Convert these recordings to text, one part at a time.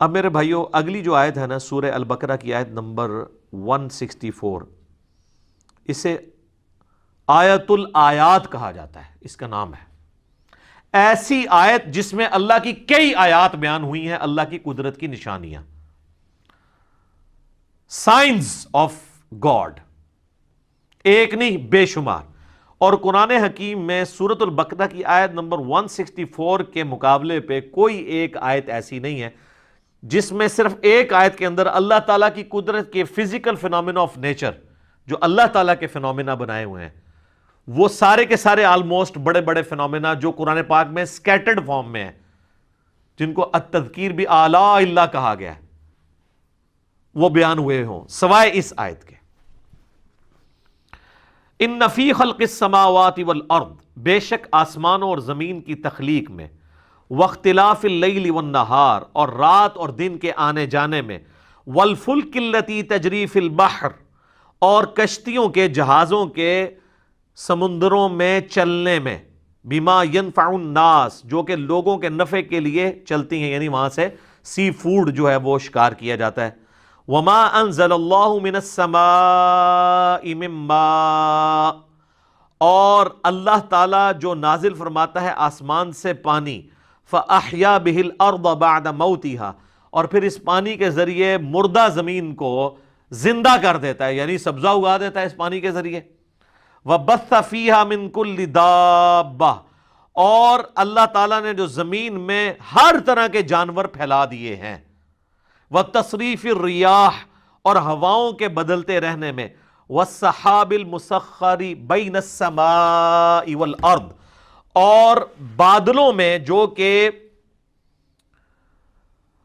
اب میرے بھائیوں اگلی جو آیت ہے نا سورہ البقرہ کی آیت نمبر 164، اسے آیت الآیات کہا جاتا ہے، اس کا نام ہے ایسی آیت جس میں اللہ کی کئی آیات بیان ہوئی ہیں، اللہ کی قدرت کی نشانیاں، سائنز آف گاڈ، ایک نہیں بے شمار۔ اور قرآن حکیم میں سورۃ البقرہ کی آیت نمبر 164 کے مقابلے پہ کوئی ایک آیت ایسی نہیں ہے جس میں صرف ایک آیت کے اندر اللہ تعالیٰ کی قدرت کے فزیکل فینومینا آف نیچر، جو اللہ تعالیٰ کے فینومینا بنائے ہوئے ہیں، وہ سارے کے سارے آلموسٹ بڑے بڑے فینومینا جو قرآن پاک میں سکیٹرڈ فارم میں ہیں، جن کو التذکیر بھی اعلیٰ اللہ کہا گیا ہے، وہ بیان ہوئے ہوں سوائے اس آیت کے۔ ان فی خلق السماوات والارض، بے شک آسمانوں اور زمین کی تخلیق میں، واختلاف اللیل والنہار، اور رات اور دن کے آنے جانے میں، والفلک التی تجری فی البحر، اور کشتیوں کے جہازوں کے سمندروں میں چلنے میں، بما ینفع الناس، جو کہ لوگوں کے نفع کے لیے چلتی ہیں، یعنی وہاں سے سی فوڈ جو ہے وہ شکار کیا جاتا ہے۔ وما انزل اللہ من السماء من ماء، اور اللہ تعالیٰ جو نازل فرماتا ہے آسمان سے پانی، فاحیا بہ الارض بعد موتها، اور پھر اس پانی کے ذریعے مردہ زمین کو زندہ کر دیتا ہے، یعنی سبزہ اگا دیتا ہے اس پانی کے ذریعے۔ وبث فیہا من کل دابہ، اور اللہ تعالیٰ نے جو زمین میں ہر طرح کے جانور پھیلا دیے ہیں، وتصریف الریاح، اور ہواؤں کے بدلتے رہنے میں، والسحاب المسخر بین السماء والارض، اور بادلوں میں جو کہ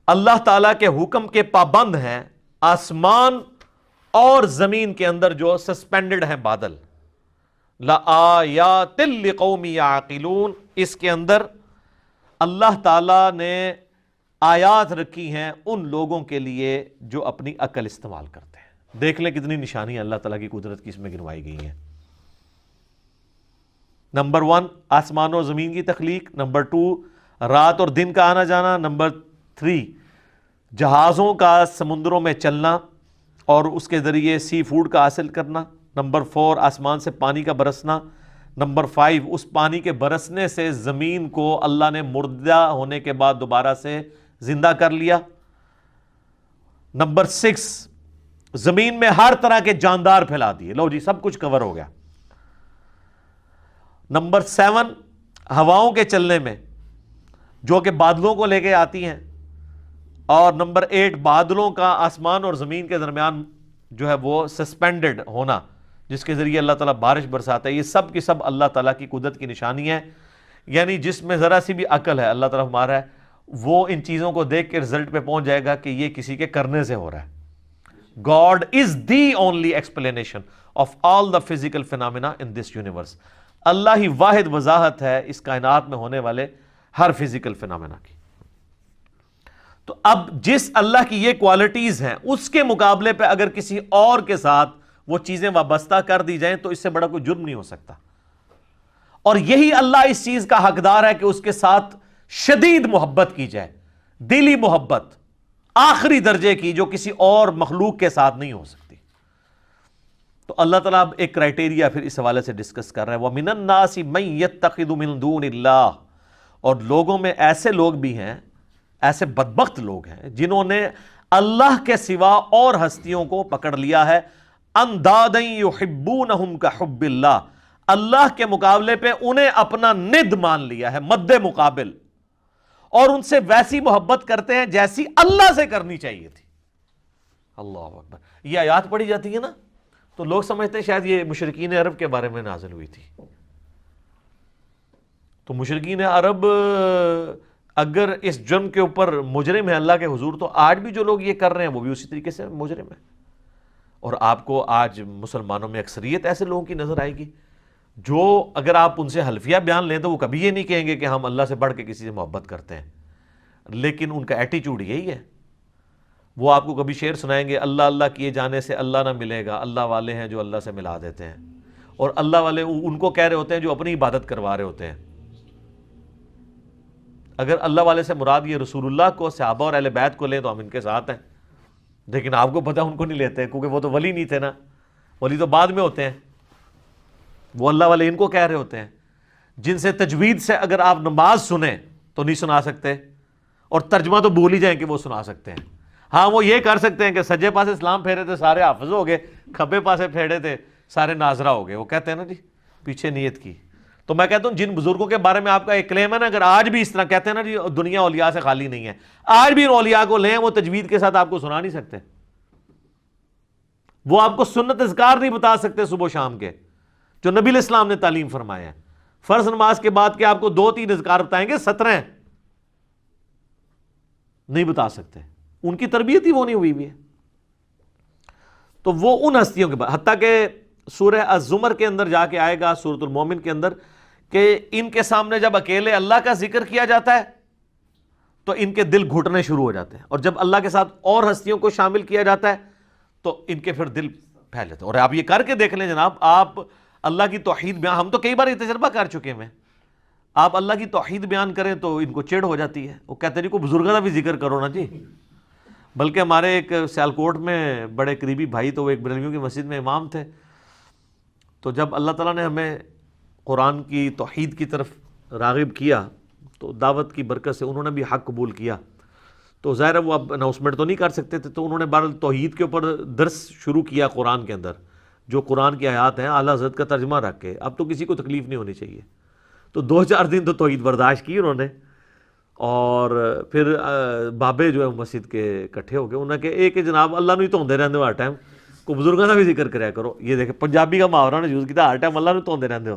اللہ تعالیٰ کے حکم کے پابند ہیں، آسمان اور زمین کے اندر جو سسپینڈڈ ہیں بادل، لآیات لقوم یعقلون، اس کے اندر اللہ تعالیٰ نے آیات رکھی ہیں ان لوگوں کے لیے جو اپنی عقل استعمال کرتے ہیں۔ دیکھ لیں کتنی نشانیاں اللہ تعالیٰ کی قدرت کی اس میں گنوائی گئی ہیں۔ نمبر 1 آسمان اور زمین کی تخلیق، نمبر 2 رات اور دن کا آنا جانا، نمبر 3 جہازوں کا سمندروں میں چلنا اور اس کے ذریعے سی فوڈ کا حاصل کرنا، نمبر 4 آسمان سے پانی کا برسنا، نمبر 5 اس پانی کے برسنے سے زمین کو اللہ نے مردہ ہونے کے بعد دوبارہ سے زندہ کر لیا، نمبر 6 زمین میں ہر طرح کے جاندار پھیلا دیے، لو جی سب کچھ کور ہو گیا، نمبر 7 ہواؤں کے چلنے میں جو کہ بادلوں کو لے کے آتی ہیں، اور نمبر 8 بادلوں کا آسمان اور زمین کے درمیان جو ہے وہ سسپینڈڈ ہونا، جس کے ذریعے اللہ تعالیٰ بارش برساتا ہے۔ یہ سب کی سب اللہ تعالیٰ کی قدرت کی نشانی ہے، یعنی جس میں ذرا سی بھی عقل ہے اللہ تعالیٰ ہمارا ہے، وہ ان چیزوں کو دیکھ کے رزلٹ پہ پہنچ جائے گا کہ یہ کسی کے کرنے سے ہو رہا ہے۔ God is the only explanation of all the physical phenomena in this universe۔ اللہ ہی واحد وضاحت ہے اس کائنات میں ہونے والے ہر فزیکل فینامنا کی۔ تو اب جس اللہ کی یہ کوالٹیز ہیں اس کے مقابلے پہ اگر کسی اور کے ساتھ وہ چیزیں وابستہ کر دی جائیں تو اس سے بڑا کوئی جرم نہیں ہو سکتا، اور یہی اللہ اس چیز کا حقدار ہے کہ اس کے ساتھ شدید محبت کی جائے، دلی محبت آخری درجے کی، جو کسی اور مخلوق کے ساتھ نہیں ہو سکتی۔ تو اللہ تعالیٰ اب ایک کرائٹیریا پھر اس حوالے سے ڈسکس کر رہا ہے، وَمِنَ النَّاسِ مَن يَتَّخِذُ مِن دُونِ اللَّهِ، اور لوگوں میں ایسے لوگ بھی ہیں، ایسے بدبخت لوگ ہیں جنہوں نے اللہ کے سوا اور ہستیوں کو پکڑ لیا ہے، اندادً یحبونہم کحب اللہ، اللہ کے مقابلے پہ انہیں اپنا ند مان لیا ہے، مد مقابل، اور ان سے ویسی محبت کرتے ہیں جیسی اللہ سے کرنی چاہیے تھی۔ اللہ اکبر۔ یہ آیات پڑھی جاتی ہے نا تو لوگ سمجھتے ہیں شاید یہ مشرکین عرب کے بارے میں نازل ہوئی تھی۔ تو مشرکین عرب اگر اس جرم کے اوپر مجرم ہے اللہ کے حضور، تو آج بھی جو لوگ یہ کر رہے ہیں وہ بھی اسی طریقے سے مجرم ہے۔ اور آپ کو آج مسلمانوں میں اکثریت ایسے لوگوں کی نظر آئے گی جو اگر آپ ان سے حلفیہ بیان لیں تو وہ کبھی یہ نہیں کہیں گے کہ ہم اللہ سے بڑھ کے کسی سے محبت کرتے ہیں، لیکن ان کا ایٹیچیوڈ یہی ہے۔ وہ آپ کو کبھی شعر سنائیں گے، اللہ اللہ کیے جانے سے اللہ نہ ملے گا، اللہ والے ہیں جو اللہ سے ملا دیتے ہیں، اور اللہ والے ان کو کہہ رہے ہوتے ہیں جو اپنی عبادت کروا رہے ہوتے ہیں۔ اگر اللہ والے سے مراد یہ رسول اللہ کو، صحابہ اور اہل بیت کو لیں تو ہم ان کے ساتھ ہیں، لیکن آپ کو پتہ ان کو نہیں لیتے کیونکہ وہ تو ولی نہیں تھے نا، ولی تو بعد میں ہوتے ہیں، وہ اللہ والے ان کو کہہ رہے ہوتے ہیں جن سے تجوید سے اگر آپ نماز سنیں تو نہیں سنا سکتے، اور ترجمہ تو بھول ہی جائیں کہ وہ سنا سکتے ہیں۔ ہاں وہ یہ کر سکتے ہیں کہ سجے پاسے اسلام پھیرے تھے سارے حافظ ہو گئے، کھبے پاسے پھیرے تھے سارے ناظرہ ہو گئے، وہ کہتے ہیں نا جی پیچھے نیت کی۔ تو میں کہتا ہوں جن بزرگوں کے بارے میں آپ کا ایک کلیم ہے نا، اگر آج بھی اس طرح کہتے ہیں نا جی دنیا اولیاء سے خالی نہیں ہے، آج بھی ان اولیاء کو لیں، وہ تجوید کے ساتھ آپ کو سنا نہیں سکتے، وہ آپ کو سنت اذکار نہیں بتا سکتے صبح و شام کے جو نبی علیہ السلام نے تعلیم فرمایا ہے۔ فرض نماز کے بعد کے آپ کو 2-3 اذکار بتائیں گے، 17 نہیں بتا سکتے، ان کی تربیت ہی وہ نہیں ہوئی ہے۔ تو وہ ان ہستیوں کے بعد، حتیٰ کہ سورہ الزمر کے اندر جا کے آئے گا، سورۃ المومن کے اندر، کہ ان کے سامنے جب اکیلے اللہ کا ذکر کیا جاتا ہے تو ان کے دل گھٹنے شروع ہو جاتے ہیں، اور جب اللہ کے ساتھ اور ہستیوں کو شامل کیا جاتا ہے تو ان کے پھر دل پھیل جاتے ہیں۔ اور آپ یہ کر کے دیکھ لیں جناب، آپ اللہ کی توحید بیان، ہم تو کئی بار یہ تجربہ کر چکے ہیں، آپ اللہ کی توحید بیان کریں تو ان کو چڑ ہو جاتی ہے، وہ کہتے ہیں جی کو بزرگوں کا بھی ذکر کرو نا جی۔ بلکہ ہمارے ایک سیالکوٹ میں بڑے قریبی بھائی، تو وہ ایک بریلویوں کی مسجد میں امام تھے، تو جب اللہ تعالیٰ نے ہمیں قرآن کی توحید کی طرف راغب کیا تو دعوت کی برکت سے انہوں نے بھی حق قبول کیا، تو ظاہر ہے وہ اب اناؤنسمنٹ تو نہیں کر سکتے تھے، تو انہوں نے بہرحال توحید کے اوپر درس شروع کیا قرآن کے اندر، جو قرآن کی آیات ہیں اعلیٰ حضرت کا ترجمہ رکھ کے، اب تو کسی کو تکلیف نہیں ہونی چاہیے۔ تو 2-4 دن تو توحید برداشت کی انہوں نے، اور پھر بابے جو ہے مسجد کے اکٹھے ہو گئے، انہوں نے کہ ایک جناب اللہ نو ہی دھوندے رہندے ہو ہر ٹائم، کو بزرگوں کا بھی ذکر کریا کرو۔ یہ دیکھیں پنجابی کا محاورہ نے یوز کیا، ہر ٹائم اللہ نو دھوندے رہندے ہو،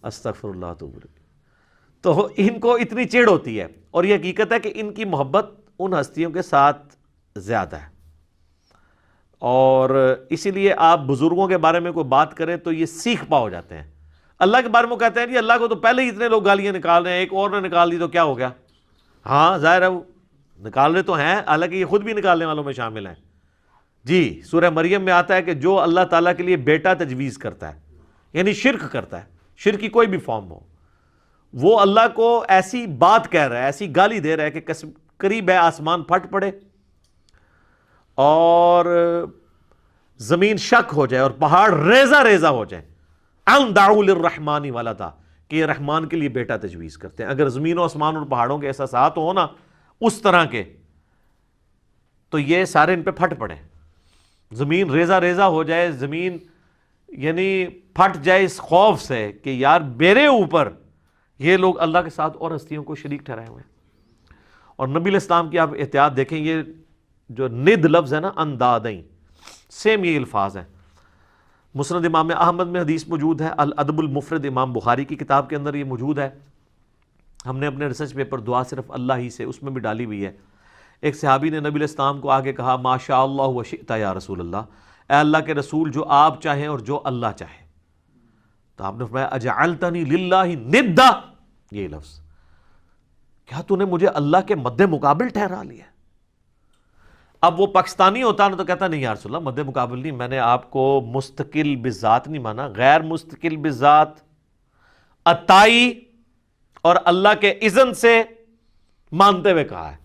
استغفر اللہ اتوب الیہ۔ تو ان کو اتنی چڑ ہوتی ہے، اور یہ حقیقت ہے کہ ان کی محبت ان ہستیوں کے ساتھ زیادہ ہے، اور اسی لیے آپ بزرگوں کے بارے میں کوئی بات کریں تو یہ سیکھ پا ہو جاتے ہیں۔ اللہ کے بارے میں کہتے ہیں جی اللہ کو تو پہلے ہی اتنے لوگ گالیاں نکال رہے ہیں، ایک اور نے نکال دی تو کیا ہو گیا؟ ہاں ظاہر ہے وہ نکال رہے تو ہیں، حالانکہ یہ خود بھی نکالنے والوں میں شامل ہیں۔ جی سورہ مریم میں آتا ہے کہ جو اللہ تعالیٰ کے لیے بیٹا تجویز کرتا ہے، یعنی شرک کرتا ہے، شرک کی کوئی بھی فارم ہو، وہ اللہ کو ایسی بات کہہ رہا ہے، ایسی گالی دے رہا ہے کہ قریب ہے آسمان پھٹ پڑے اور زمین شک ہو جائے اور پہاڑ ریزہ ریزہ ہو جائے، ان دعوا للرحمن ولدا، کہ یہ رحمان کے لیے بیٹا تجویز کرتے ہیں۔ اگر زمین و آسمان اور پہاڑوں کے احساسات ہو نا اس طرح کے، تو یہ سارے ان پہ پھٹ پڑے، زمین ریزہ ریزہ ہو جائے، زمین یعنی پھٹ جائے اس خوف سے کہ یار میرے اوپر یہ لوگ اللہ کے ساتھ اور ہستیوں کو شریک ٹھہرائے ہوئے ہیں۔ اور نبی علیہ السلام کی آپ احتیاط دیکھیں، یہ جو ند لفظ ہے نا، اندادیں، سیم یہ الفاظ ہیں۔ مسند امام احمد میں حدیث موجود ہے، الادب المفرد امام بخاری کی کتاب کے اندر یہ موجود ہے، ہم نے اپنے ریسرچ پیپر دعا صرف اللہ ہی سے، اس میں بھی ڈالی ہوئی ہے۔ ایک صحابی نے نبی علیہ السلام کو آگے کہا ما شاء اللہ و شئت یا رسول اللہ، اے اللہ کے رسول جو آپ چاہیں اور جو اللہ چاہے۔ تو آپ نے فرمایا اجعلتنی للہ ندا، یہ لفظ، کیا تو نے مجھے اللہ کے مد مقابل ٹھہرا لیا؟ اب وہ پاکستانی ہوتا نا تو کہتا نہیں یا رسول اللہ مد مقابل نہیں، میں نے آپ کو مستقل بذات نہیں مانا، غیر مستقل بذات، عطائی اور اللہ کے اذن سے مانتے ہوئے کہا ہے۔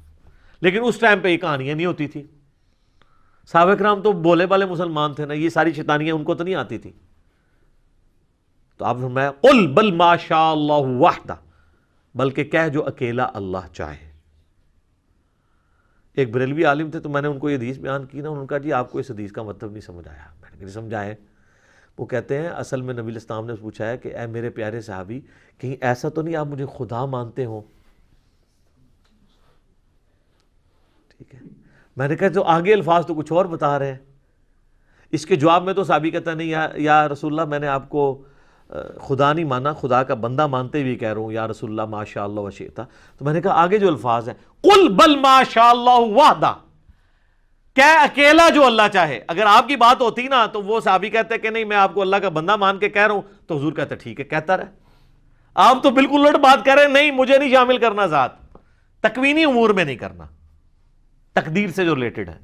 لیکن اس ٹائم پہ یہ کہانیاں نہیں ہوتی تھی، صحابہ کرام تو بولے والے مسلمان تھے نا، یہ ساری شیطانیاں ان کو تو نہیں آتی تھی۔ تو آپ نے فرمایا قل بل ما شاء اللہ وحدہ، بلکہ کہہ جو اکیلا اللہ چاہے۔ ایک بریلوی عالم تھے، تو میں نے ان کو یہ حدیث بیان کی نا، انہوں نے کہا جی آپ کو اس حدیث کا مطلب نہیں سمجھ آیا۔ میں نے کہا سمجھا ہے۔ وہ کہتے ہیں اصل میں نبی علیہ السلام نے پوچھا ہے کہ اے میرے پیارے صحابی، کہیں ایسا تو نہیں آپ مجھے خدا مانتے ہو؟ ٹھیک ہے، میں نے کہا تو آگے الفاظ تو کچھ اور بتا رہے ہیں۔ اس کے جواب میں تو صحابی کہتا نہیں یا رسول اللہ میں نے آپ کو خدا نہیں مانا، خدا کا بندہ مانتے ہوئے کہہ رہا ہوں یا رسول اللہ ما شاء اللہ و شئت۔ تو میں نے کہا آگے جو الفاظ ہیں قل بل ما شاء اللہ وحدہ، کہ اکیلا جو اللہ چاہے۔ اگر آپ کی بات ہوتی نا تو وہ صحابی کہتے کہ نہیں میں آپ کو اللہ کا بندہ مان کے کہہ رہا ہوں، تو حضور کہتے ٹھیک ہے کہتا رہے۔ آپ تو بالکل الٹ بات کر رہے ہیں، نہیں مجھے نہیں شامل کرنا ذات، تکوینی امور میں نہیں کرنا، تقدیر سے جو ریلیٹڈ ہے۔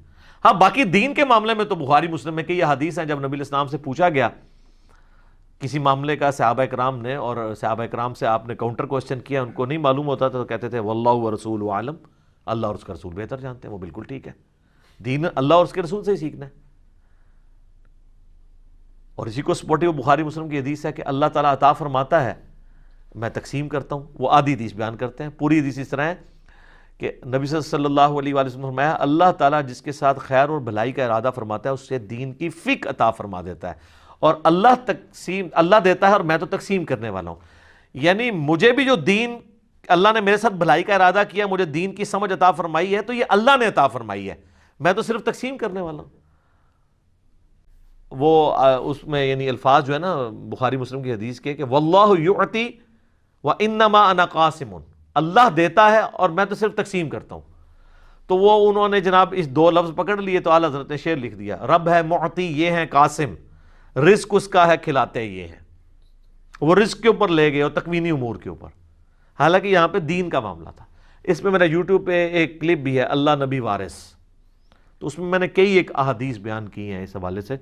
ہاں باقی دین کے معاملے میں تو بخاری مسلم میں کہ یہ حدیث ہیں، جب نبی علیہ السلام سے پوچھا گیا کسی معاملے کا صحابہ کرام نے، اور صحابہ کرام سے آپ نے کاؤنٹر کوسچن کیا، ان کو نہیں معلوم ہوتا تھا تو کہتے تھے واللہ ورسولہ عالم، اللہ اور اس کا رسول بہتر جانتے ہیں. وہ بالکل ٹھیک ہے، دین اللہ اور اس کے رسول سے ہی سیکھنا ہے. اور اسی کو سپورٹیو بخاری مسلم کی حدیث ہے کہ اللہ تعالیٰ عطا فرماتا ہے، میں تقسیم کرتا ہوں. وہ آدھی حدیث بیان کرتے ہیں، پوری حدیث اس طرح ہے کہ نبی صلی اللہ علیہ وآلہ وسلم نے فرمایا اللہ تعالیٰ جس کے ساتھ خیر اور بھلائی کا ارادہ فرماتا ہے اس سے دین کی فقہ عطا فرما دیتا ہے. اور اللہ دیتا ہے اور میں تو تقسیم کرنے والا ہوں. یعنی مجھے بھی جو دین اللہ نے میرے ساتھ بھلائی کا ارادہ کیا، مجھے دین کی سمجھ عطا فرمائی ہے، تو یہ اللہ نے عطا فرمائی ہے، میں تو صرف تقسیم کرنے والا ہوں. وہ اس میں یعنی الفاظ جو ہے نا بخاری مسلم کی حدیث کے کہ واللہ یعطی وانما انا قاسم، اللہ دیتا ہے اور میں تو صرف تقسیم کرتا ہوں. تو وہ انہوں نے جناب اس دو لفظ پکڑ لیے تو اعلیٰ حضرت نے شعر لکھ دیا، رب ہے معطی یہ ہے قاسم، رزق اس کا ہے کھلاتے یہ ہیں. وہ رزق کے اوپر لے گئے اور تکوینی امور کے اوپر، حالانکہ یہاں پہ دین کا معاملہ تھا. اس میں میرا یوٹیوب پہ ایک کلپ بھی ہے اللہ نبی وارث، تو اس میں میں نے کئی ایک احادیث بیان کی ہیں اس حوالے سے.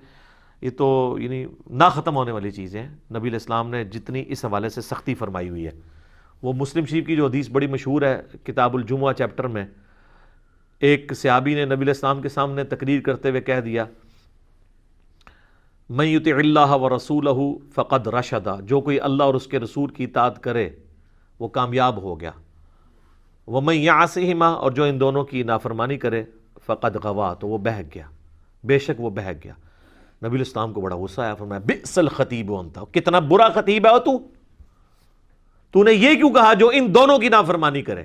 یہ تو یعنی نہ ختم ہونے والی چیزیں ہیں. نبی علیہ السلام نے جتنی اس حوالے سے سختی فرمائی ہوئی ہے. وہ مسلم شریف کی جو حدیث بڑی مشہور ہے کتاب الجمعہ چیپٹر میں، ایک صحابی نے نبی علیہ السلام کے سامنے تقریر کرتے ہوئے کہہ دیا من یطع اللہ ورسولہ فقد رشد، جو کوئی اللہ اور اس کے رسول کی اطاعت کرے وہ کامیاب ہو گیا. ومن یعصہما، اور جو ان دونوں کی نافرمانی کرے فقد غوا، تو وہ بہک گیا، بے شک وہ بہک گیا. نبی علیہ السلام کو بڑا غصہ آیا، فرمایا بئس الخطیب انت، کتنا برا خطیب ہے تو نے یہ کیوں کہا جو ان دونوں کی نافرمانی کرے؟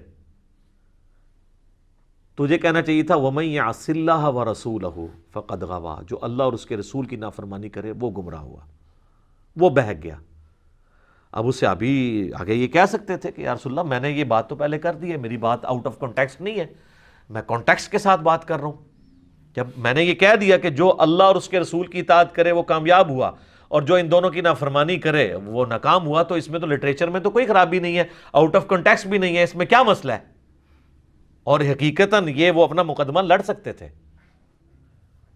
تجھے کہنا چاہیے تھا وَمَن يَعْصِ اللَّهَ وَرَسُولَهُ فَقَدْ غَوَىٰ، جو اللہ اور اس کے رسول کی نافرمانی کرے وہ گمراہ ہوا، وہ بہک گیا. اب اس سے ابھی آگے یہ کہہ سکتے تھے کہ یا رسول اللہ میں نے یہ بات تو پہلے کر دی ہے، میری بات آؤٹ آف کانٹیکسٹ نہیں ہے، میں کانٹیکسٹ کے ساتھ بات کر رہا ہوں. جب میں نے یہ کہہ دیا کہ جو اللہ اور اس کے رسول کی اطاعت کرے وہ کامیاب ہوا اور جو ان دونوں کی نافرمانی کرے وہ ناکام ہوا، تو اس میں تو لٹریچر میں تو کوئی خرابی نہیں ہے، آؤٹ آف کانٹیکسٹ بھی نہیں ہے، اس میں کیا مسئلہ ہے؟ اور حقیقتاً یہ وہ اپنا مقدمہ لڑ سکتے تھے،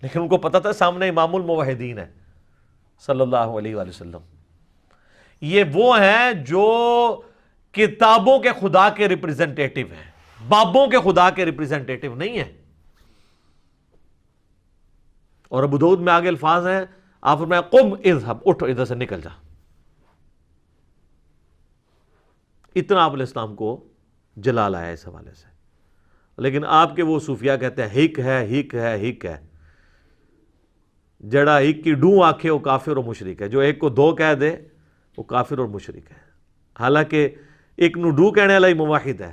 لیکن ان کو پتہ تھا سامنے امام الموحدین ہے صلی اللہ علیہ وآلہ وسلم. یہ وہ ہیں جو کتابوں کے خدا کے ریپریزنٹیٹو ہیں، بابوں کے خدا کے ریپریزنٹیٹو نہیں ہیں. اور ابو داؤد میں آگے الفاظ ہیں، آپ فرمایا قم اذهب، اٹھو ادھر سے نکل جا. اتنا آپ علیہ السلام کو جلال آیا اس حوالے سے. لیکن آپ کے وہ صوفیاء کہتے ہیں ہک ہے ہک ہے ہک ہے، جڑا ہک کی ڈوں آنکھے وہ کافر اور مشرک ہے، جو ایک کو دو کہہ دے وہ کافر اور مشرک ہے. حالانکہ ایک نو ڈو کہنے والا ہی موحد ہے.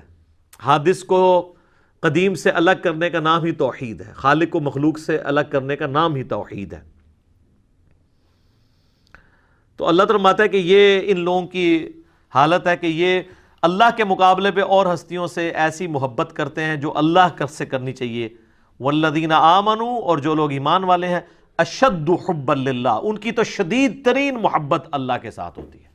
حادث کو قدیم سے الگ کرنے کا نام ہی توحید ہے، خالق کو مخلوق سے الگ کرنے کا نام ہی توحید ہے. تو اللہ تعالیٰ فرماتا ہے کہ یہ ان لوگوں کی حالت ہے کہ یہ اللہ کے مقابلے پہ اور ہستیوں سے ایسی محبت کرتے ہیں جو اللہ سے کرنی چاہیے. والذین آمنوا، اور جو لوگ ایمان والے ہیں، اشد حبا للہ، ان کی تو شدید ترین محبت اللہ کے ساتھ ہوتی ہے.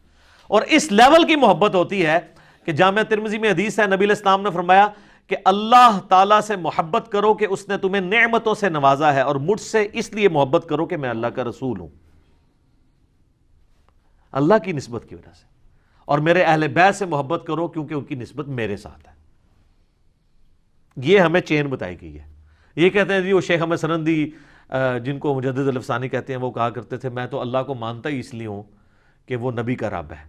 اور اس لیول کی محبت ہوتی ہے کہ جامعہ ترمذی میں حدیث ہے نبی علیہ السلام نے فرمایا کہ اللہ تعالیٰ سے محبت کرو کہ اس نے تمہیں نعمتوں سے نوازا ہے، اور مجھ سے اس لیے محبت کرو کہ میں اللہ کا رسول ہوں، اللہ کی نسبت کی وجہ سے. اور میرے اہل بیت سے محبت کرو کیونکہ ان کی نسبت میرے ساتھ ہے. یہ ہمیں چین بتائی گئی ہے. یہ کہتے ہیں جی وہ شیخ احمد سرندی جن کو مجدد الافسانی کہتے ہیں، وہ کہا کرتے تھے میں تو اللہ کو مانتا ہی اس لیے ہوں کہ وہ نبی کا رب ہے.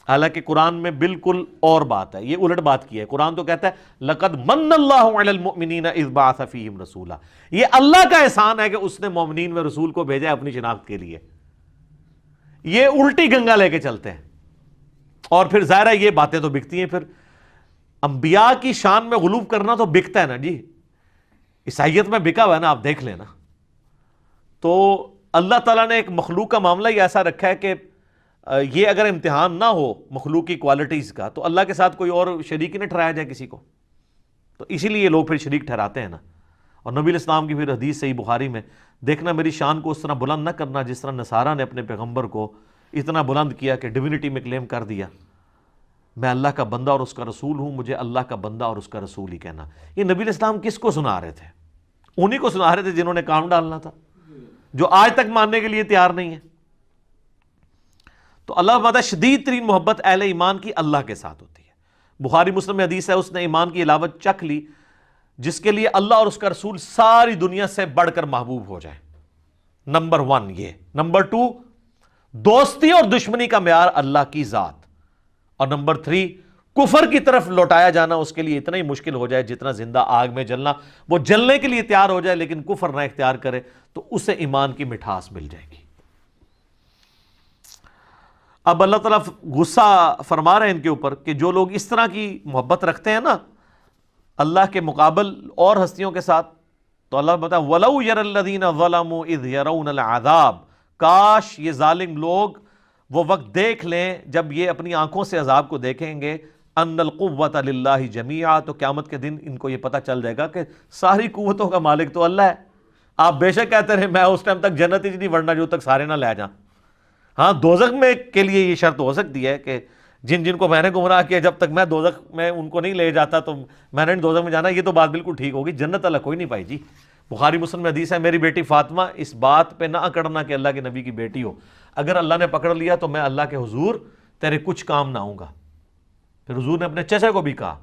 حالانکہ قرآن میں بالکل اور بات ہے، یہ الٹ بات کی ہے. قرآن تو کہتا ہے لَقَدْ مَنَّ اللَّهُ عَلَى الْمُؤْمِنِينَ إِذْ بَعَثَ فِيهِمْ رَسُولًا، یہ اللہ کا احسان ہے کہ اس نے مومنین میں رسول کو بھیجا ہے اپنی شناخت کے لیے. یہ الٹی گنگا لے کے چلتے ہیں. اور پھر ظاہر ہے یہ باتیں تو بکتی ہیں. پھر انبیاء کی شان میں غلو کرنا تو بکتا ہے نا جی، عیسائیت میں بکا ہوا ہے نا، آپ دیکھ لینا. تو اللہ تعالیٰ نے ایک مخلوق کا معاملہ ہی ایسا رکھا ہے کہ یہ اگر امتحان نہ ہو مخلوق کی کوالٹیز کا تو اللہ کے ساتھ کوئی اور شریک ہی نہ ٹھہرایا جائے کسی کو. تو اسی لیے لوگ پھر شریک ٹھہراتے ہیں نا. اور نبی علیہ السلام کی پھر حدیث صحیح بخاری میں دیکھنا، میری شان کو اس طرح بلند نہ کرنا جس طرح نصارہ نے اپنے پیغمبر کو اتنا بلند کیا کہ ڈیوینٹی میں کلیم کر دیا. میں اللہ کا بندہ اور اس کا رسول ہوں، مجھے اللہ کا بندہ اور اس کا رسول ہی کہنا. یہ نبی علیہ السلام کس کو سنا رہے تھے؟ انہی کو سنا رہے تھے جنہوں نے کام ڈالنا تھا، جو آج تک ماننے کے لیے تیار نہیں ہے. تو اللہ فرماتا ہے شدید ترین محبت اہل ایمان کی اللہ کے ساتھ ہوتی ہے۔ بخاری مسلم میں حدیث ہے، اس نے ایمان کی علاوت چکھ لی جس کے لیے اللہ اور اس کا رسول ساری دنیا سے بڑھ کر محبوب ہو جائے۔ نمبر 1 یہ۔ نمبر 2 دوستی اور دشمنی کا معیار اللہ کی ذات، اور نمبر 3 کفر کی طرف لوٹایا جانا اس کے لیے اتنا ہی مشکل ہو جائے جتنا زندہ آگ میں جلنا، وہ جلنے کے لیے تیار ہو جائے لیکن کفر نہ اختیار کرے تو اسے ایمان کی مٹھاس مل جائے گی۔ اب اللہ تعالیٰ غصہ فرما رہے ہیں ان کے اوپر کہ جو لوگ اس طرح کی محبت رکھتے ہیں نا اللہ کے مقابل اور ہستیوں کے ساتھ، تو اللہ بتا وَلَوْ يَرَ الَّذِينَ ظَلَمُوا إِذْ يَرَوْنَ الْعَذَابَ، کاش یہ ظالم لوگ وہ وقت دیکھ لیں جب یہ اپنی آنکھوں سے عذاب کو دیکھیں گے، ان القوۃ للہ جمیعا، تو قیامت کے دن ان کو یہ پتہ چل جائے گا کہ ساری قوتوں کا مالک تو اللہ ہے۔ آپ بے شک کہتے رہے میں اس ٹائم تک جنت ہی نہیں ورنہ جو تک سارے نہ لے جائیں۔ ہاں دوزخ میں کے لیے یہ شرط ہو سکتی ہے کہ جن جن کو میں نے گمراہ کیا جب تک میں دوزخ میں ان کو نہیں لے جاتا تو میں نے دوزخ میں جانا، یہ تو بات بالکل ٹھیک ہوگی، جنت اللہ کوئی نہیں پائی جی۔ بخاری مسلم میں حدیث ہے میری بیٹی فاطمہ اس بات پہ نہ اکڑنا کہ اللہ کے نبی کی بیٹی ہو، اگر اللہ نے پکڑ لیا تو میں اللہ کے حضور تیرے کچھ کام نہ آؤں گا۔ پھر حضور نے اپنے چچا کو بھی کہا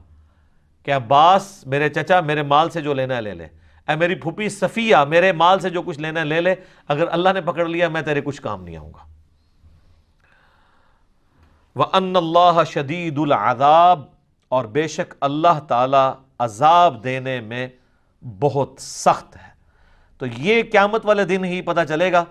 کہ عباس میرے چچا میرے مال سے جو لینا ہے لے لے، اے میری پھوپھی صفیہ میرے مال سے جو کچھ لینا ہے لے لے، اگر اللہ نے پکڑ لیا میں تیرے کچھ کام نہیں آؤں گا۔ وَأَنَّ اللَّهَ شَدِيدُ الْعَذَابِ، اور بے شک اللہ تعالی عذاب دینے میں بہت سخت ہے۔ تو یہ قیامت والے دن ہی پتہ چلے گا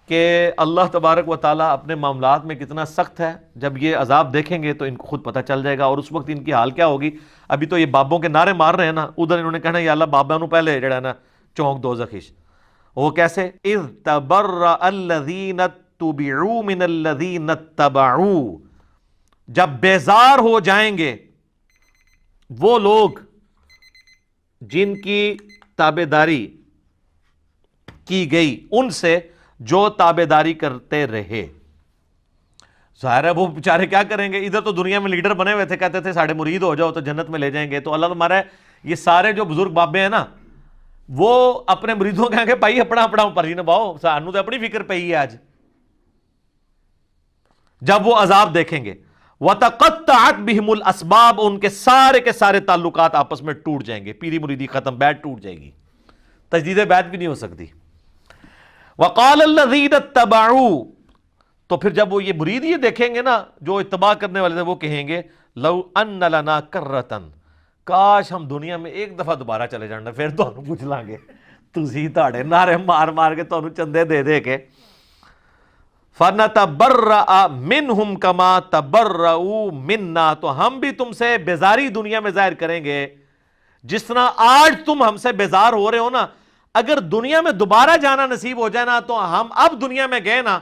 کہ اللہ تبارک و تعالیٰ اپنے معاملات میں کتنا سخت ہے۔ جب یہ عذاب دیکھیں گے تو ان کو خود پتہ چل جائے گا، اور اس وقت ان کی حال کیا ہوگی۔ ابھی تو یہ بابوں کے نعرے مار رہے ہیں نا، ادھر انہوں نے کہنا یا اللہ بابا نو پہلے جڑا نا چونک دوزخش، وہ کیسے اذ تبرأ الذین اتبعوا من الذین اتبعوا، جب بیزار ہو جائیں گے وہ لوگ جن کی تابعداری کی گئی ان سے جو تابعداری کرتے رہے۔ ظاہر ہے وہ بیچارے کیا کریں گے، ادھر تو دنیا میں لیڈر بنے ہوئے تھے، کہتے تھے ساڑھے مرید ہو جاؤ تو جنت میں لے جائیں گے، تو اللہ تمہارا یہ سارے جو بزرگ بابے ہیں نا وہ اپنے مریدوں کہیں گے بھائی اپنا اپنا پری نبھاؤ، سانو تو اپنی فکر پئی ہے آج۔ جب وہ عذاب دیکھیں گے وَتَقَطَّعَتْ بِهِمُ الْأَسْبَابُ، ان کے سارے تعلقات آپس میں ٹوٹ جائیں گے، پیری مریدی ختم، بیعت ٹوٹ جائے گی، تجدید بیعت بھی نہیں ہو سکتی۔ وَقَالَ الَّذِينَ اتَّبَعُوا، تو پھر جب وہ یہ مرید یہ دیکھیں گے نا جو اتباع کرنے والے تھے، وہ کہیں گے لَوْ أَنَّ لَنَا كَرَّةً، کاش ہم دنیا میں ایک دفعہ دوبارہ چلے جانا، پھر تو ہم پوچھ لیں گے تسی تاڑے نعرے مار مار کے تو چندے دے دے کے فَنَتَبَرَّأَ مِنْهُمْ كَمَا تَبَرَّؤُوا مِنَّا، تو ہم بھی تم سے بیزاری دنیا میں ظاہر کریں گے جس طرح آج تم ہم سے بیزار ہو رہے ہو نا، اگر دنیا میں دوبارہ جانا نصیب ہو جائے نا تو ہم اب دنیا میں گئے نا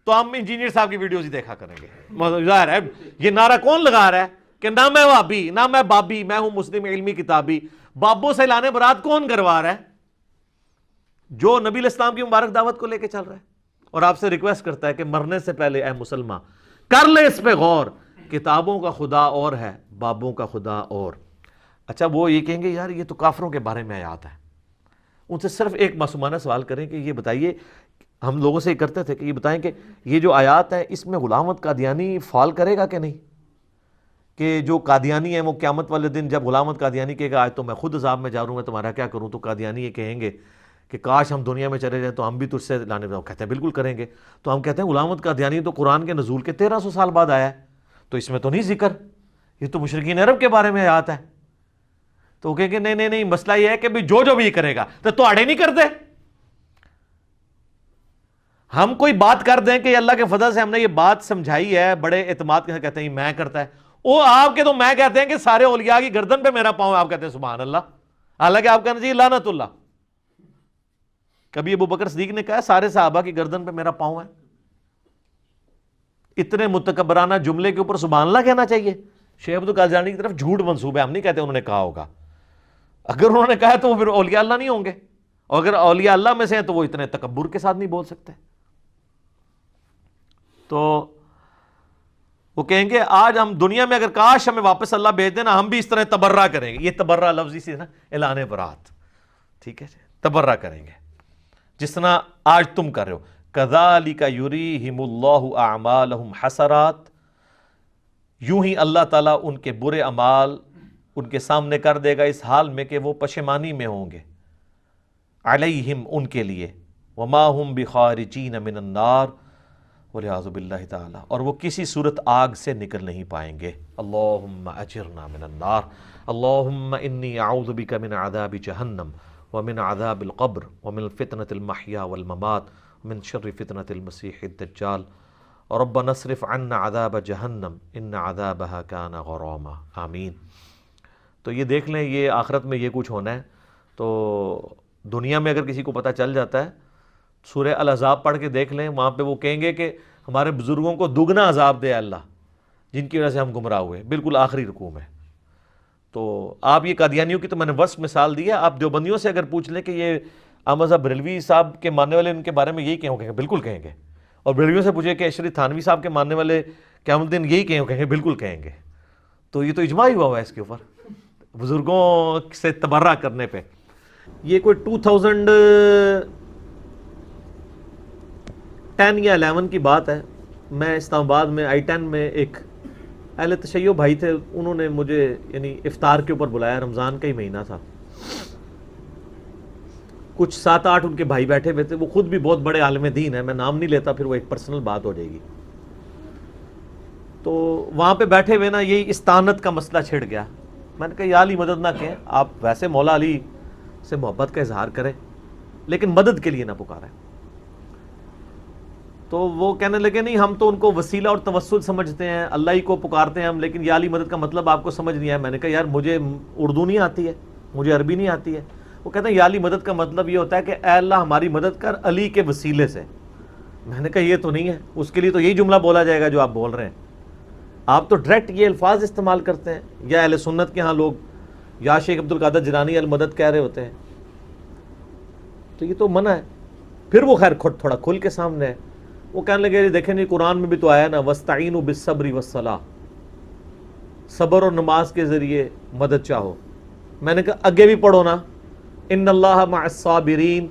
تو ہم انجینئر صاحب کی ویڈیوز ہی دیکھا کریں گے۔ ظاہر ہے یہ نعرہ کون لگا رہا ہے کہ نہ میں وابی نہ میں بابی، میں ہوں مسلم علمی کتابی، بابوں سے لانے برات کون کروا رہا ہے؟ جو نبی علیہ السلام کی مبارک دعوت کو لے کے چل رہا ہے، اور آپ سے ریکویسٹ کرتا ہے کہ مرنے سے پہلے اے مسلمان کر لے اس پہ غور، کتابوں کا خدا اور ہے، بابوں کا خدا اور۔ اچھا وہ یہ کہیں گے یار یہ تو کافروں کے بارے میں آیات ہے، ان سے صرف ایک معصومانہ سوال کریں کہ یہ بتائیے، ہم لوگوں سے یہ کرتے تھے کہ یہ بتائیں کہ یہ جو آیات ہے اس میں غلام احمد قادیانی فال کرے گا کہ نہیں، کہ جو قادیانی ہیں وہ قیامت والے دن جب غلام احمد قادیانی کہے گا آج تو میں خود عذاب میں جا رہا ہوں، میں تمہارا کیا کروں، تو قادیانی یہ کہیں گے کہ کاش ہم دنیا میں چلے جائیں تو ہم بھی تجھ سے لانے میں، کہتے ہیں بالکل کریں گے۔ تو ہم کہتے ہیں غلام احمد قادیانی تو قرآن کے نزول کے 1300 سال بعد آیا ہے، تو اس میں تو نہیں ذکر، یہ تو مشرکین عرب کے بارے میں آیات ہے۔ تو وہ کہیں گے نہیں مسئلہ یہ ہے کہ جو بھی کرے گا تو آڑے نہیں کرتے، ہم کوئی بات کر دیں کہ اللہ کے فضل سے ہم نے یہ بات سمجھائی ہے بڑے اعتماد کے ساتھ، کہتے ہیں میں کرتا ہے، وہ آپ کے تو میں کہتے ہیں کہ سارے اولیاء کی گردن پہ میرا پاؤں ہے، آپ کہتے ہیں سبحان اللہ، حالانکہ آپ کہنا چاہیے لعنت اللہ۔ کبھی ابو بکر صدیق نے کہا سارے صحابہ کی گردن پہ میرا پاؤں ہے؟ اتنے متکبرانہ جملے کے اوپر سبحان اللہ کہنا چاہیے؟ شیخ عبد القادر جیلانی کی طرف جھوٹ منسوب ہے، ہم نہیں کہتے انہوں نے کہا ہوگا، اگر انہوں نے کہا تو وہ پھر اولیاء اللہ نہیں ہوں گے، اور اگر اولیاء اللہ میں سے ہیں تو وہ اتنے تکبر کے ساتھ نہیں بول سکتے۔ تو وہ کہیں گے آج ہم دنیا میں اگر کاش ہمیں واپس اللہ بھیج دینا ہم بھی اس طرح تبرہ کریں گے، یہ تبرہ لفظ اسی نا اعلان برات، ٹھیک ہے، تبرہ کریں گے جس طرح آج تم کر رہے ہو، کذالک یریہم اللہ اعمالہم حسرات، یوں ہی اللہ تعالیٰ ان کے برے اعمال ان کے سامنے کر دے گا اس حال میں کہ وہ پشیمانی میں ہوں گے، علیہم ان کے لیے، وما ہم بخارجین من النار، والعیاذ باللہ تعالی، اور وہ کسی صورت آگ سے نکل نہیں پائیں گے۔ اللہم اجرنا من النار، اللہم انی اعوذ بک من عذاب جہنم ومن عذاب القبر ومن فتنة المحیا والممات ومن شر فتنة المسیح الدجال، ربنا اصرف عنا عذاب جہنم ان عذابها کان غراما، آمین۔ تو یہ دیکھ لیں، یہ آخرت میں یہ کچھ ہونا ہے۔ تو دنیا میں اگر کسی کو پتہ چل جاتا ہے، سورہ الاحزاب پڑھ کے دیکھ لیں، وہاں پہ وہ کہیں گے کہ ہمارے بزرگوں کو دگنا عذاب دے اللہ، جن کی وجہ سے ہم گمراہ ہوئے، بالکل آخری رکوع میں۔ تو آپ یہ قادیانیوں کی تو میں نے وصف مثال دی ہے، آپ دیوبندیوں سے اگر پوچھ لیں کہ یہ احمد صاحب بریلوی صاحب کے ماننے والے ان کے بارے میں یہی کہیں گے، بالکل کہیں گے، اور بریلویوں سے پوچھے کہ اشرف تھانوی صاحب کے ماننے والے قیامت الدین یہی کہیں گے، بالکل کہیں گے۔ تو یہ تو اجماع ہی ہوا ہے اس کے اوپر، بزرگوں سے تبرہ کرنے پہ۔ یہ کوئی 2010 یا 11 کی بات ہے، میں اسلام آباد میں I-10 میں ایک اہل تشیع بھائی تھے، انہوں نے مجھے یعنی افطار کے اوپر بلایا، رمضان کا ہی مہینہ تھا، کچھ 7-8 ان کے بھائی بیٹھے ہوئے تھے، وہ خود بھی بہت بڑے عالم دین ہیں، میں نام نہیں لیتا، پھر وہ ایک پرسنل بات ہو جائے گی۔ تو وہاں پہ بیٹھے ہوئے نا یہی استانت کا مسئلہ چھڑ گیا۔ میں نے کہا یا علی مدد نہ کہیں، آپ ویسے مولا علی سے محبت کا اظہار کریں لیکن مدد کے لیے نہ پکاریں۔ تو وہ کہنے لگے نہیں، ہم تو ان کو وسیلہ اور توسل سمجھتے ہیں، اللہ ہی کو پکارتے ہیں ہم، لیکن یا علی مدد کا مطلب آپ کو سمجھ نہیں آیا۔ میں نے کہا یار مجھے اردو نہیں آتی ہے، مجھے عربی نہیں آتی ہے۔ وہ کہتے ہیں یا علی مدد کا مطلب یہ ہوتا ہے کہ اے اللہ ہماری مدد کر علی کے وسیلے سے۔ میں نے کہا یہ تو نہیں ہے، اس کے لیے تو یہی جملہ بولا جائے گا جو آپ بول رہے ہیں، آپ تو ڈائریکٹ یہ الفاظ استعمال کرتے ہیں، یا اہل سنت کے ہاں لوگ یا شیخ عبد القادر جیلانی المدد کہہ رہے ہوتے ہیں، تو یہ تو منع ہے۔ پھر وہ خیر تھوڑا کھل کے سامنے ہے، وہ کہنے لگے دیکھیں نہیں قرآن میں بھی تو آیا نا وَاسْتَعِينُوا بِالصَّبْرِ وَالصَّلَاةِ، صبر اور نماز کے ذریعے مدد چاہو۔ میں نے کہا آگے بھی پڑھو نا ان اللہ مع الصابرین،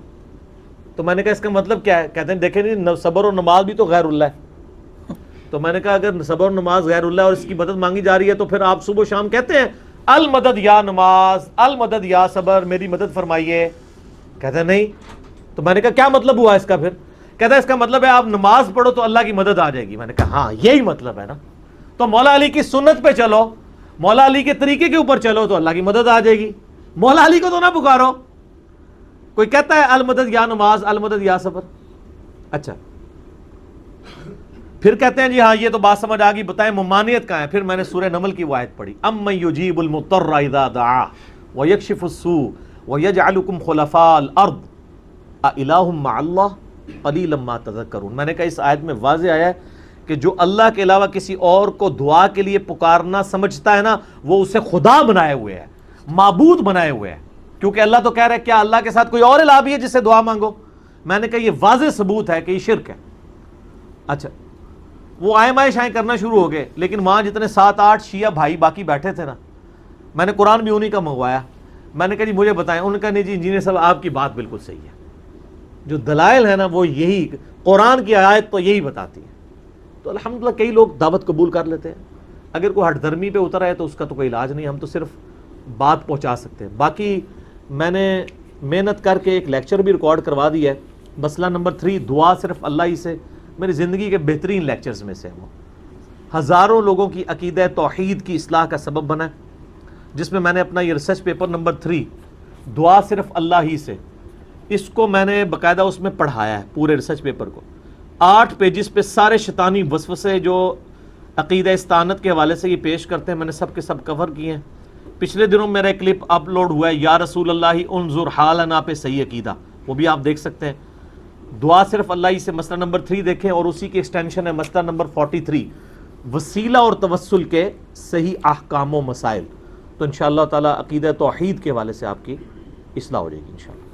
تو میں نے کہا اس کا مطلب کیا ہے؟ کہتے ہیں دیکھیں نہیں صبر اور نماز بھی تو غیر اللہ ہے۔ تو میں نے کہا اگر صبر اور نماز غیر اللہ ہے اور اس کی مدد مانگی جا رہی ہے تو پھر آپ صبح و شام کہتے ہیں المدد یا نماز، المدد یا صبر، میری مدد فرمائیے۔ کہتے ہیں نہیں۔ تو میں نے کہا کیا مطلب ہوا اس کا؟ پھر کہتا ہے اس کا مطلب ہے آپ نماز پڑھو تو اللہ کی مدد آ جائے گی۔ میں نے کہا ہاں یہی مطلب ہے نا، تو مولا علی کی سنت پہ چلو، مولا علی کے طریقے کے اوپر چلو تو اللہ کی مدد آ جائے گی، مولا علی کو تو نہ پکارو۔ کوئی کہتا ہے المدد یا نماز، المدد یا صبر، اچھا پھر کہتے ہیں جی ہاں یہ تو بات سمجھ آ گئی، بتائیں ممانعت کہاں ہے؟ پھر میں نے سورہ نمل کی وہ آیت پڑھی، امن یجیب المضطر اذا دعاہ ویکشف السوء ویجعلکم خلفاء الارض االہ مع اللہ قلیلا ما تذکرون۔ میں نے کہا اس آیت میں واضح آیا ہے کہ جو اللہ کے علاوہ کسی اور کو دعا کے لیے پکارنا سمجھتا ہے نا، وہ اسے خدا بنائے ہوئے ہے، معبود بنائے ہوئے ہے، کیونکہ اللہ تو کہہ رہا ہے کیا اللہ کے ساتھ کوئی اور الہ بھی ہے جس سے دعا مانگو؟ میں نے کہا یہ واضح ثبوت ہے کہ یہ شرک ہے۔ اچھا وہ آئے شائیں کرنا شروع ہو گئے، لیکن وہاں جتنے 7-8 شیعہ بھائی باقی بیٹھے تھے نا، میں نے قرآن بھی انہی کا منگوایا۔ میں نے کہا جی مجھے بتائیں، انہوں نے کہا نہیں جی انجینئر صاحب آپ کی بات بالکل صحیح ہے، جو دلائل ہے نا وہ یہی، قرآن کی آیت تو یہی بتاتی ہے۔ تو الحمدللہ کئی لوگ دعوت قبول کر لیتے ہیں، اگر کوئی ہٹ دھرمی پہ اتر آئے تو اس کا تو کوئی علاج نہیں، ہم تو صرف بات پہنچا سکتے ہیں۔ باقی میں نے محنت کر کے ایک لیکچر بھی ریکارڈ کروا دیا ہے، مسئلہ نمبر 3 دعا صرف اللہ ہی سے، میری زندگی کے بہترین لیکچرز میں سے وہ ہزاروں لوگوں کی عقیدہ توحید کی اصلاح کا سبب بنا ہے، جس میں نے اپنا یہ ریسرچ پیپر نمبر 3 دعا صرف اللہ ہی سے، اس کو میں نے باقاعدہ اس میں پڑھایا ہے، پورے ریسرچ پیپر کو 8 پیجز پہ سارے شیطانی وسوسے جو عقیدہ استانت کے حوالے سے یہ پیش کرتے ہیں، میں نے سب کے سب کور کیے ہیں۔ پچھلے دنوں میرا ایک کلپ اپلوڈ ہوا ہے یا رسول اللہ انظر حالنا پہ صحیح عقیدہ، وہ بھی آپ دیکھ سکتے ہیں۔ دعا صرف اللہ ہی سے مسئلہ نمبر 3 دیکھیں، اور اسی کی ایکسٹینشن ہے مسئلہ نمبر 43 وسیلہ اور توسل کے صحیح احکام و مسائل۔ تو انشاءاللہ تعالی عقیدہ توحید کے حوالے سے آپ کی اصلاح ہو جائے گی انشاءاللہ۔